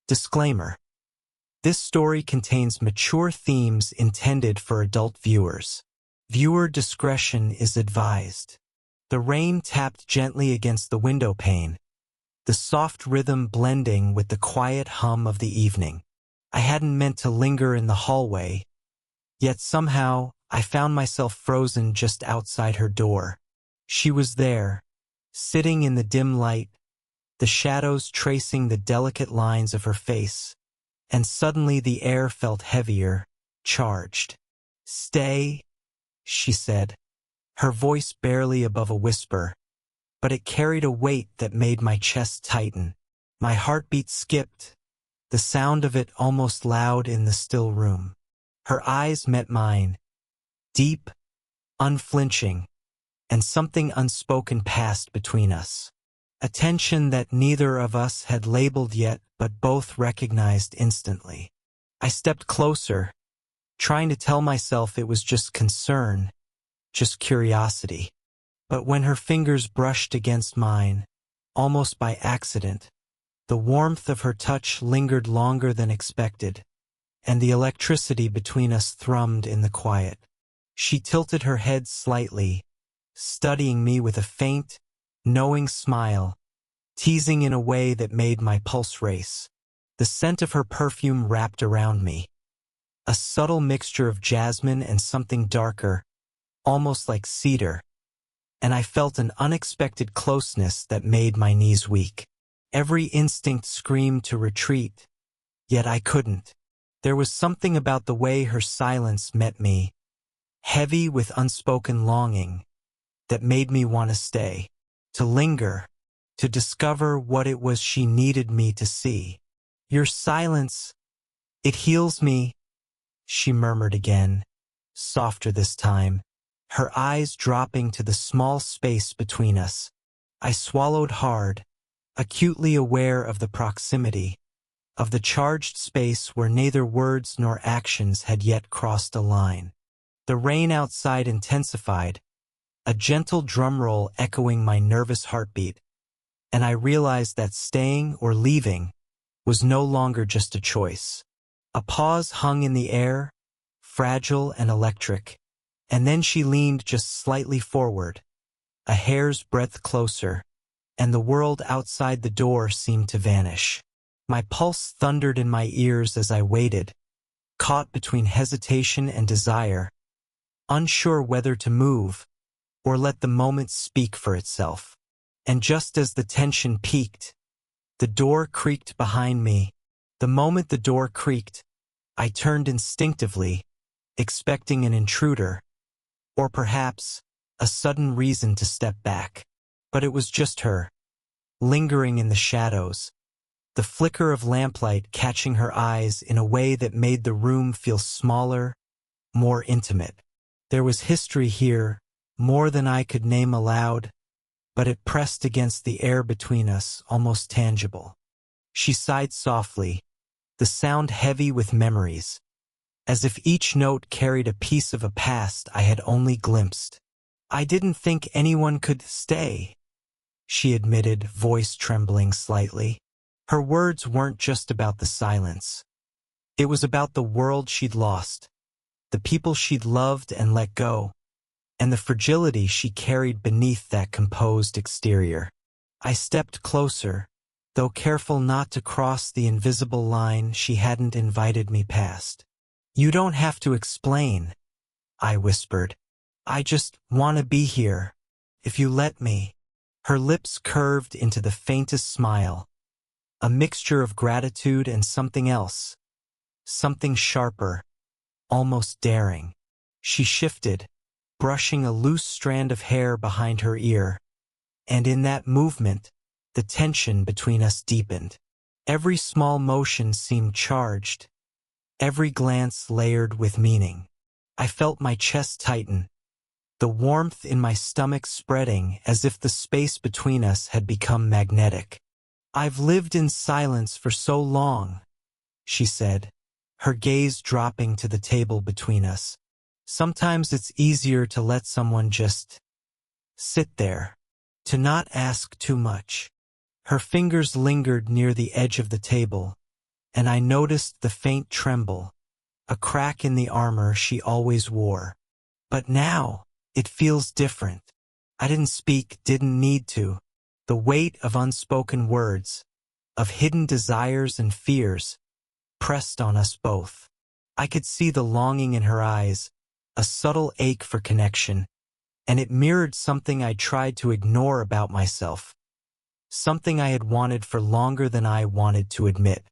Disclaimer: this story contains mature themes intended for adult viewers. Viewer discretion is advised. The rain tapped gently against the window pane, the soft rhythm blending with the quiet hum of the evening. I hadn't meant to linger in the hallway, yet somehow I found myself frozen just outside her door. She was there, sitting in the dim light, the shadows tracing the delicate lines of her face, and suddenly the air felt heavier, charged. "Stay," she said, her voice barely above a whisper, but it carried a weight that made my chest tighten. My heartbeat skipped, the sound of it almost loud in the still room. Her eyes met mine, deep, unflinching, and something unspoken passed between us. A tension that neither of us had labeled yet but both recognized instantly. I stepped closer, trying to tell myself it was just concern, just curiosity. But when her fingers brushed against mine, almost by accident, the warmth of her touch lingered longer than expected, and the electricity between us thrummed in the quiet. She tilted her head slightly, studying me with a faint, knowing smile, teasing in a way that made my pulse race. The scent of her perfume wrapped around me, a subtle mixture of jasmine and something darker, almost like cedar, and I felt an unexpected closeness that made my knees weak. Every instinct screamed to retreat, yet I couldn't. There was something about the way her silence met me, heavy with unspoken longing, that made me want to stay, to linger, to discover what it was she needed me to see. "Your silence, it heals me," she murmured again, softer this time, her eyes dropping to the small space between us. I swallowed hard, acutely aware of the proximity, of the charged space where neither words nor actions had yet crossed a line. The rain outside intensified, a gentle drumroll echoing my nervous heartbeat, and I realized that staying or leaving was no longer just a choice. A pause hung in the air, fragile and electric, and then she leaned just slightly forward, a hair's breadth closer, and the world outside the door seemed to vanish. My pulse thundered in my ears as I waited, caught between hesitation and desire, unsure whether to move or let the moment speak for itself. And just as the tension peaked, the door creaked behind me. The moment the door creaked, I turned instinctively, expecting an intruder, or perhaps a sudden reason to step back. But it was just her, lingering in the shadows, the flicker of lamplight catching her eyes in a way that made the room feel smaller, more intimate. There was history here, more than I could name aloud, but it pressed against the air between us, almost tangible. She sighed softly, the sound heavy with memories, as if each note carried a piece of a past I had only glimpsed. "I didn't think anyone could stay," she admitted, voice trembling slightly. Her words weren't just about the silence. It was about the world she'd lost, the people she'd loved and let go, and the fragility she carried beneath that composed exterior. I stepped closer, though careful not to cross the invisible line she hadn't invited me past. "You don't have to explain," I whispered. "I just want to be here, if you let me." Her lips curved into the faintest smile, a mixture of gratitude and something else, something sharper, almost daring. She shifted, brushing a loose strand of hair behind her ear, and in that movement, the tension between us deepened. Every small motion seemed charged, every glance layered with meaning. I felt my chest tighten, the warmth in my stomach spreading as if the space between us had become magnetic. "I've lived in silence for so long," she said, her gaze dropping to the table between us. "Sometimes it's easier to let someone just sit there, to not ask too much." Her fingers lingered near the edge of the table, and I noticed the faint tremble, a crack in the armor she always wore. But now, it feels different. I didn't speak, didn't need to. The weight of unspoken words, of hidden desires and fears, pressed on us both. I could see the longing in her eyes, a subtle ache for connection, and it mirrored something I tried to ignore about myself, something I had wanted for longer than I wanted to admit.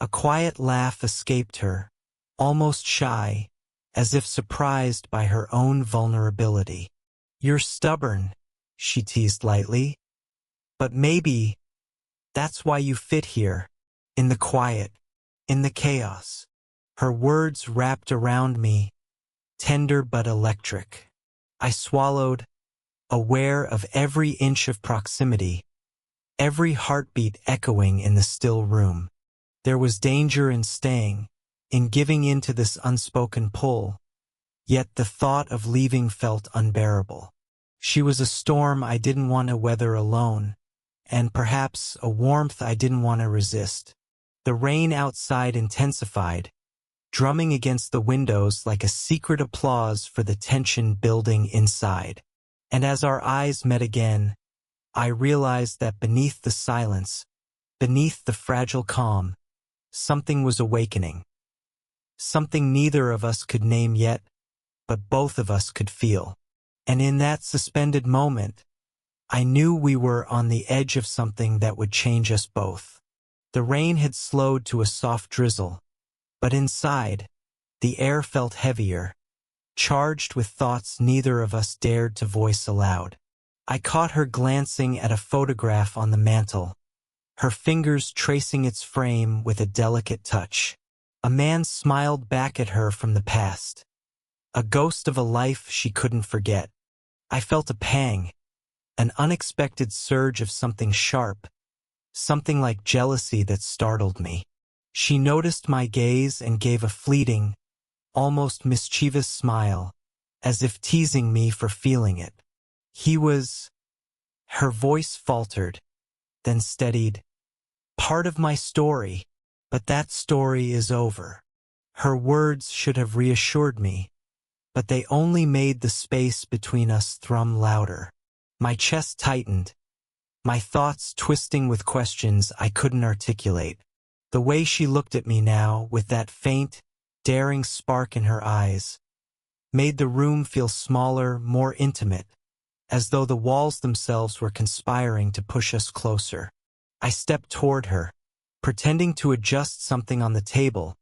A quiet laugh escaped her, almost shy, as if surprised by her own vulnerability. "You're stubborn," she teased lightly. "But maybe that's why you fit here, in the quiet, in the chaos." Her words wrapped around me, tender but electric. I swallowed, aware of every inch of proximity, every heartbeat echoing in the still room. There was danger in staying, in giving in to this unspoken pull, yet the thought of leaving felt unbearable. She was a storm I didn't want to weather alone, and perhaps a warmth I didn't want to resist. The rain outside intensified, drumming against the windows like a secret applause for the tension building inside. And as our eyes met again, I realized that beneath the silence, beneath the fragile calm, something was awakening. Something neither of us could name yet, but both of us could feel. And in that suspended moment, I knew we were on the edge of something that would change us both. The rain had slowed to a soft drizzle, but inside, the air felt heavier, charged with thoughts neither of us dared to voice aloud. I caught her glancing at a photograph on the mantel, her fingers tracing its frame with a delicate touch. A man smiled back at her from the past, a ghost of a life she couldn't forget. I felt a pang, an unexpected surge of something sharp, something like jealousy that startled me. She noticed my gaze and gave a fleeting, almost mischievous smile, as if teasing me for feeling it. "He was—" Her voice faltered, then steadied. "Part of my story, but that story is over." Her words should have reassured me, but they only made the space between us thrum louder. My chest tightened, my thoughts twisting with questions I couldn't articulate. The way she looked at me now, with that faint, daring spark in her eyes, made the room feel smaller, more intimate, as though the walls themselves were conspiring to push us closer. I stepped toward her, pretending to adjust something on the table,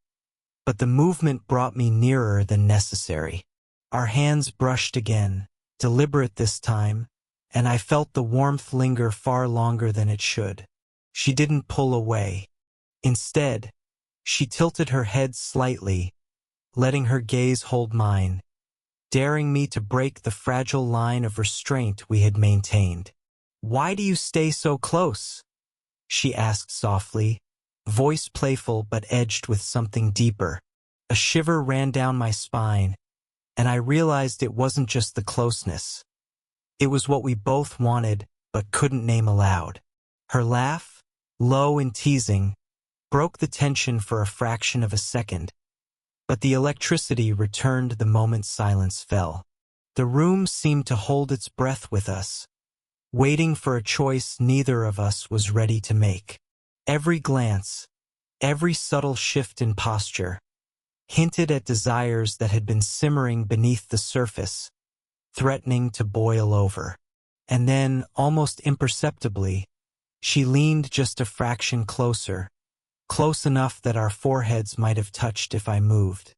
but the movement brought me nearer than necessary. Our hands brushed again, deliberate this time, and I felt the warmth linger far longer than it should. She didn't pull away. Instead, she tilted her head slightly, letting her gaze hold mine, daring me to break the fragile line of restraint we had maintained. "Why do you stay so close?" she asked softly, voice playful but edged with something deeper. A shiver ran down my spine, and I realized it wasn't just the closeness. It was what we both wanted but couldn't name aloud. Her laugh, low and teasing, broke the tension for a fraction of a second, but the electricity returned the moment silence fell. The room seemed to hold its breath with us, waiting for a choice neither of us was ready to make. Every glance, every subtle shift in posture, hinted at desires that had been simmering beneath the surface, threatening to boil over. And then, almost imperceptibly, she leaned just a fraction closer, close enough that our foreheads might have touched if I moved.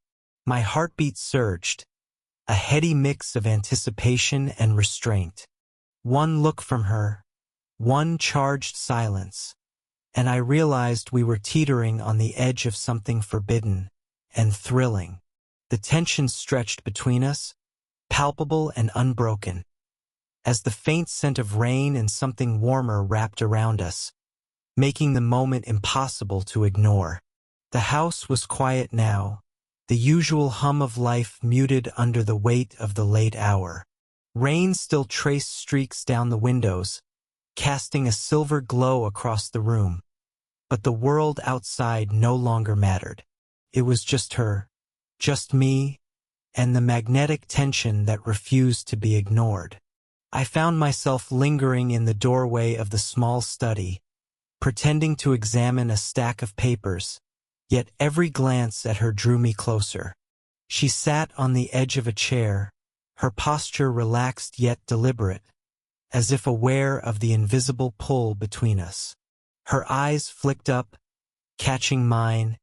My heartbeat surged, a heady mix of anticipation and restraint. One look from her, one charged silence, and I realized we were teetering on the edge of something forbidden and thrilling. The tension stretched between us, palpable and unbroken, as the faint scent of rain and something warmer wrapped around us, making the moment impossible to ignore. The house was quiet now, the usual hum of life muted under the weight of the late hour. Rain still traced streaks down the windows, casting a silver glow across the room. but the world outside no longer mattered. It was just her, just me, and the magnetic tension that refused to be ignored. I found myself lingering in the doorway of the small study, pretending to examine a stack of papers, yet every glance at her drew me closer. She sat on the edge of a chair, her posture relaxed yet deliberate, as if aware of the invisible pull between us. Her eyes flicked up, catching mine,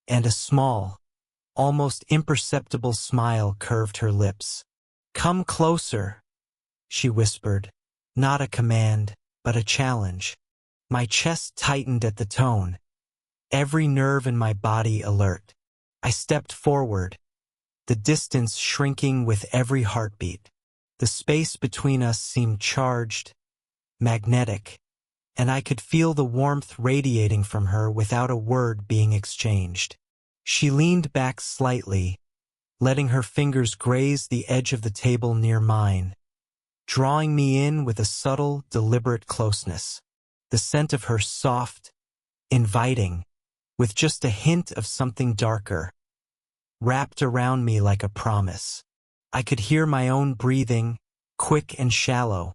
and a small, almost imperceptible smile curved her lips. "Come closer," she whispered, not a command, but a challenge. My chest tightened at the tone, every nerve in my body alert. I stepped forward, the distance shrinking with every heartbeat. The space between us seemed charged, magnetic, and I could feel the warmth radiating from her without a word being exchanged. She leaned back slightly, letting her fingers graze the edge of the table near mine, drawing me in with a subtle, deliberate closeness. The scent of her soft, inviting, with just a hint of something darker, wrapped around me like a promise. I could hear my own breathing, quick and shallow,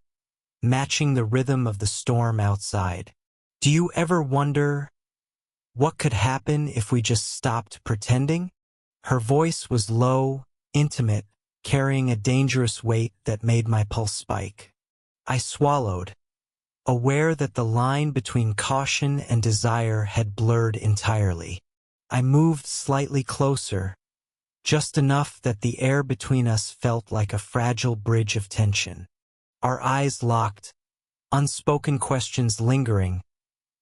matching the rhythm of the storm outside. Do you ever wonder what could happen if we just stopped pretending? Her voice was low, intimate, carrying a dangerous weight that made my pulse spike. I swallowed, aware that the line between caution and desire had blurred entirely. I moved slightly closer, just enough that the air between us felt like a fragile bridge of tension. Our eyes locked, unspoken questions lingering,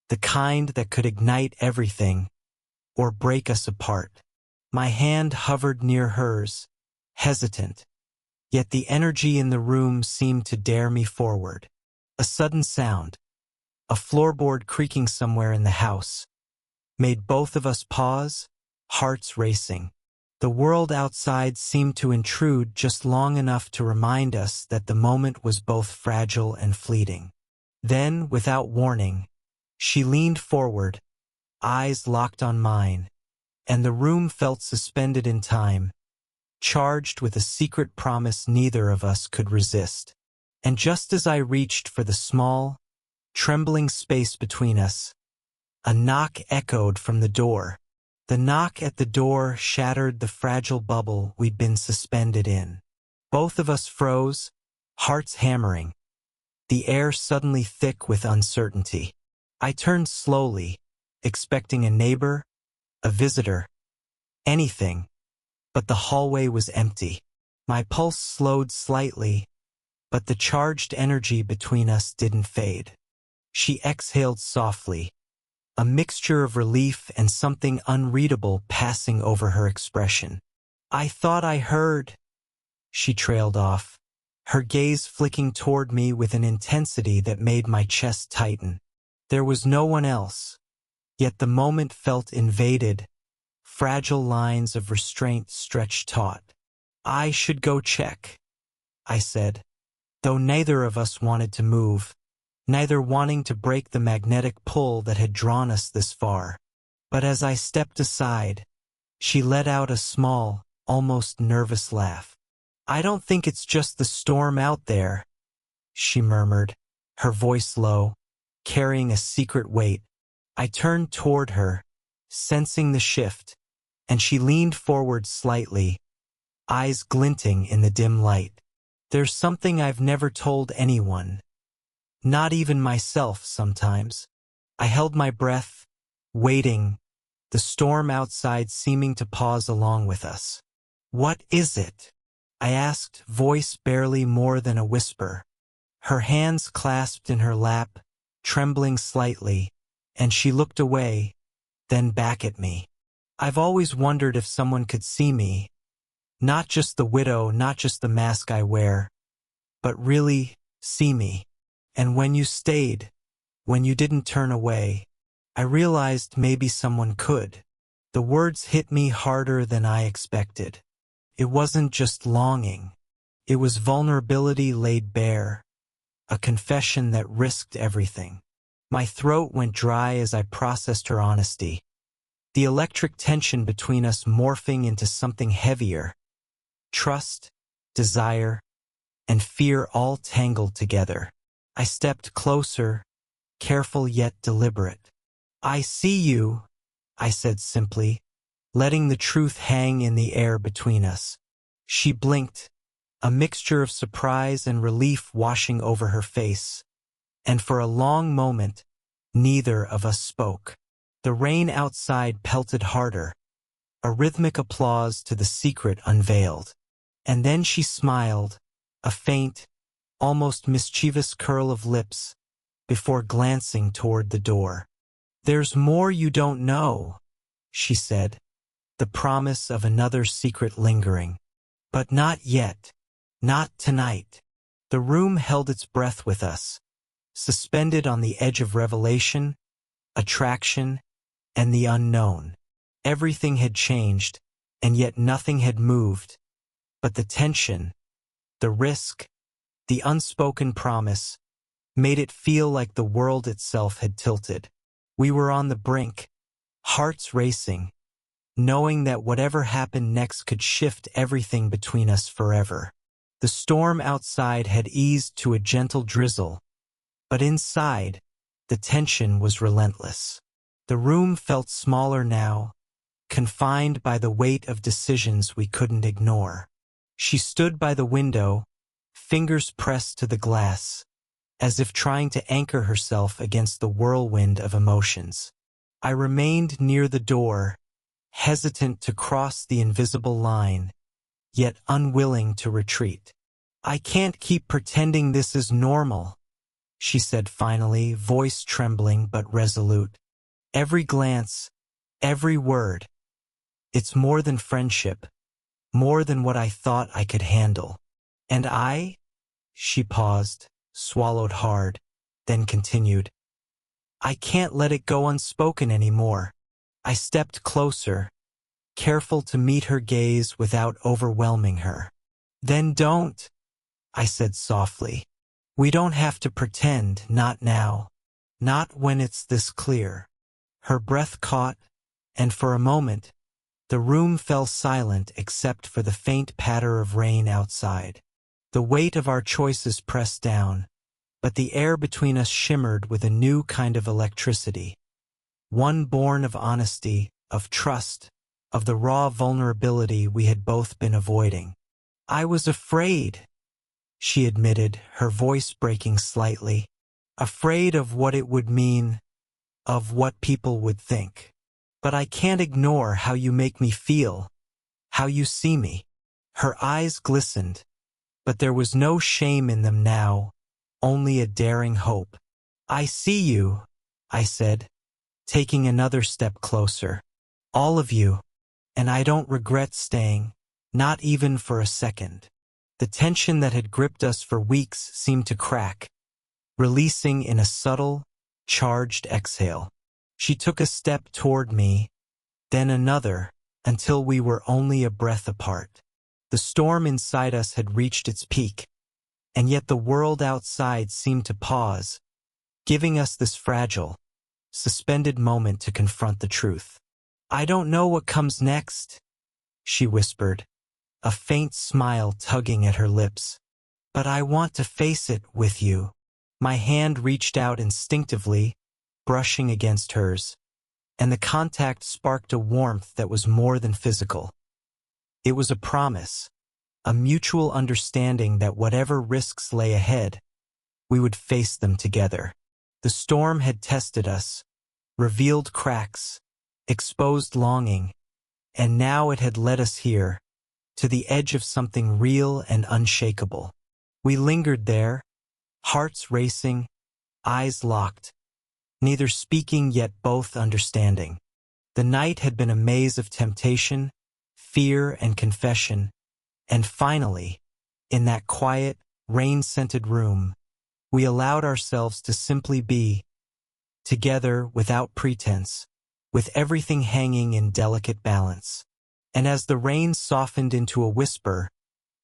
the kind that could ignite everything or break us apart. My hand hovered near hers, hesitant, yet the energy in the room seemed to dare me forward. A sudden sound, a floorboard creaking somewhere in the house, made both of us pause, hearts racing. The world outside seemed to intrude just long enough to remind us that the moment was both fragile and fleeting. Then, without warning, she leaned forward, eyes locked on mine, and the room felt suspended in time, charged with a secret promise neither of us could resist. And just as I reached for the small, trembling space between us, a knock echoed from the door. The knock at the door shattered the fragile bubble we'd been suspended in. Both of us froze, hearts hammering, the air suddenly thick with uncertainty. I turned slowly, expecting a neighbor, a visitor, anything, but the hallway was empty. My pulse slowed slightly, but the charged energy between us didn't fade. She exhaled softly, a mixture of relief and something unreadable passing over her expression. "I thought I heard," she trailed off, her gaze flicking toward me with an intensity that made my chest tighten. There was no one else, yet the moment felt invaded, fragile lines of restraint stretched taut. "I should go check," I said, though neither of us wanted to move, neither wanting to break the magnetic pull that had drawn us this far. But as I stepped aside, she let out a small, almost nervous laugh. "I don't think it's just the storm out there," she murmured, her voice low, carrying a secret weight. I turned toward her, sensing the shift, and she leaned forward slightly, eyes glinting in the dim light. "There's something I've never told anyone, not even myself sometimes." I held my breath, waiting, the storm outside seeming to pause along with us. "What is it?" I asked, voice barely more than a whisper. Her hands clasped in her lap, trembling slightly, and she looked away, then back at me. "I've always wondered if someone could see me, not just the widow, not just the mask I wear, but really see me. And when you stayed, when you didn't turn away, I realized maybe someone could." The words hit me harder than I expected. It wasn't just longing. It was vulnerability laid bare, a confession that risked everything. My throat went dry as I processed her honesty, the electric tension between us morphing into something heavier. Trust, desire, and fear all tangled together. I stepped closer, careful yet deliberate. "I see you," I said simply, letting the truth hang in the air between us. She blinked, a mixture of surprise and relief washing over her face, and for a long moment, neither of us spoke. The rain outside pelted harder, a rhythmic applause to the secret unveiled. And then she smiled, a faint, almost mischievous curl of lips, before glancing toward the door. "There's more you don't know," she said, the promise of another secret lingering. "But not yet. Not tonight." The room held its breath with us, suspended on the edge of revelation, attraction, and the unknown. Everything had changed, and yet nothing had moved. But the tension, the risk, the unspoken promise, made it feel like the world itself had tilted. We were on the brink, hearts racing, knowing that whatever happened next could shift everything between us forever. The storm outside had eased to a gentle drizzle, but inside, the tension was relentless. The room felt smaller now, confined by the weight of decisions we couldn't ignore. She stood by the window, fingers pressed to the glass, as if trying to anchor herself against the whirlwind of emotions. I remained near the door, hesitant to cross the invisible line, yet unwilling to retreat. "I can't keep pretending this is normal," she said finally, voice trembling but resolute. "Every glance, every word. It's more than friendship, more than what I thought I could handle. And she paused, swallowed hard, then continued, "I can't let it go unspoken anymore." I stepped closer, careful to meet her gaze without overwhelming her. "Then don't," I said softly. "We don't have to pretend, not now. Not when it's this clear." Her breath caught, and for a moment, the room fell silent except for the faint patter of rain outside. The weight of our choices pressed down, but the air between us shimmered with a new kind of electricity, one born of honesty, of trust, of the raw vulnerability we had both been avoiding. "I was afraid," she admitted, her voice breaking slightly, "afraid of what it would mean, of what people would think. But I can't ignore how you make me feel, how you see me." Her eyes glistened, but there was no shame in them now, only a daring hope. "I see you," I said, taking another step closer. "All of you, and I don't regret staying, not even for a second." The tension that had gripped us for weeks seemed to crack, releasing in a subtle, charged exhale. She took a step toward me, then another, until we were only a breath apart. The storm inside us had reached its peak, and yet the world outside seemed to pause, giving us this fragile, suspended moment to confront the truth. "I don't know what comes next," she whispered, a faint smile tugging at her lips. "But I want to face it with you." My hand reached out instinctively, brushing against hers, and the contact sparked a warmth that was more than physical. It was a promise, a mutual understanding that whatever risks lay ahead, we would face them together. The storm had tested us, revealed cracks, exposed longing, and now it had led us here, to the edge of something real and unshakable. We lingered there, hearts racing, eyes locked, neither speaking yet both understanding. The night had been a maze of temptation, fear, and confession, and finally, in that quiet, rain-scented room, we allowed ourselves to simply be, together without pretense, with everything hanging in delicate balance. And as the rain softened into a whisper,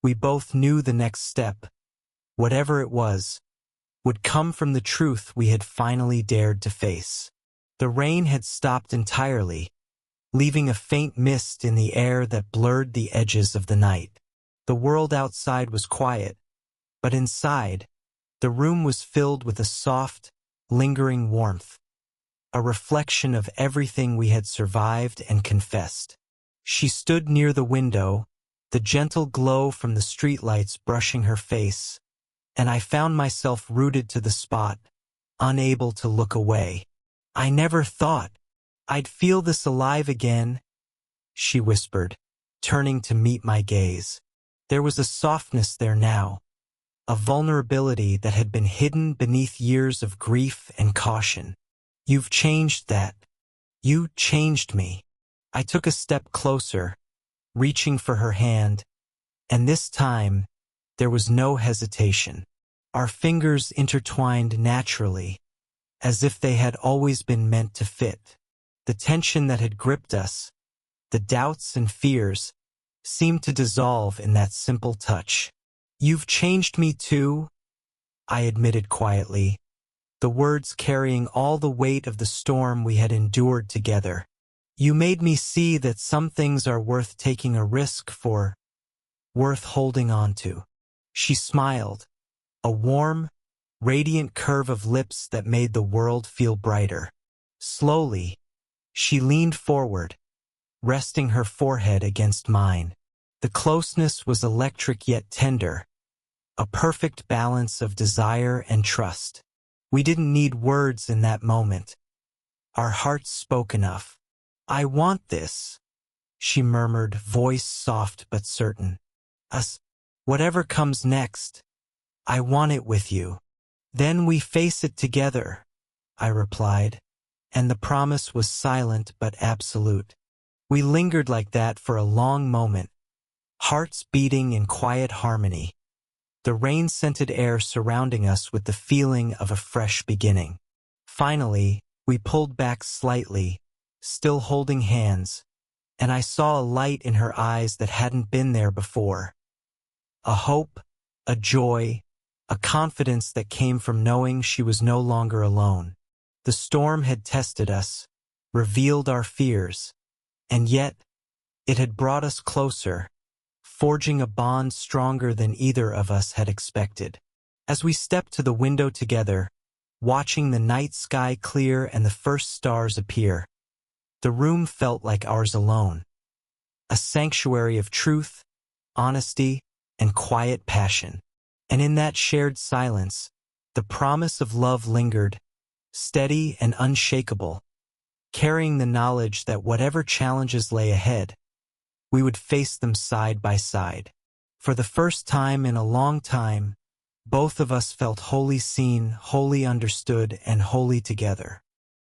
we both knew the next step, whatever it was, would come from the truth we had finally dared to face. The rain had stopped entirely, leaving a faint mist in the air that blurred the edges of the night. The world outside was quiet, but inside, the room was filled with a soft, lingering warmth, a reflection of everything we had survived and confessed. She stood near the window, the gentle glow from the streetlights brushing her face, and I found myself rooted to the spot, unable to look away. "I never thought I'd feel this alive again," she whispered, turning to meet my gaze. There was a softness there now, a vulnerability that had been hidden beneath years of grief and caution. "You've changed that. You changed me." I took a step closer, reaching for her hand, and this time, there was no hesitation. Our fingers intertwined naturally, as if they had always been meant to fit. The tension that had gripped us, the doubts and fears, seemed to dissolve in that simple touch. "You've changed me too," I admitted quietly, the words carrying all the weight of the storm we had endured together. "You made me see that some things are worth taking a risk for, worth holding on to." She smiled, a warm, radiant curve of lips that made the world feel brighter. Slowly, she leaned forward, resting her forehead against mine. The closeness was electric yet tender, a perfect balance of desire and trust. We didn't need words in that moment. Our hearts spoke enough. "I want this," she murmured, voice soft but certain. "Us, whatever comes next, I want it with you." "Then we face it together," I replied, and the promise was silent but absolute. We lingered like that for a long moment, hearts beating in quiet harmony, the rain-scented air surrounding us with the feeling of a fresh beginning. Finally, we pulled back slightly, still holding hands, and I saw a light in her eyes that hadn't been there before. A hope, a joy, a confidence that came from knowing she was no longer alone. The storm had tested us, revealed our fears, and yet it had brought us closer, forging a bond stronger than either of us had expected. As we stepped to the window together, watching the night sky clear and the first stars appear, the room felt like ours alone, a sanctuary of truth, honesty, and quiet passion. And in that shared silence, the promise of love lingered, steady and unshakable, carrying the knowledge that whatever challenges lay ahead, we would face them side by side. For the first time in a long time, both of us felt wholly seen, wholly understood, and wholly together.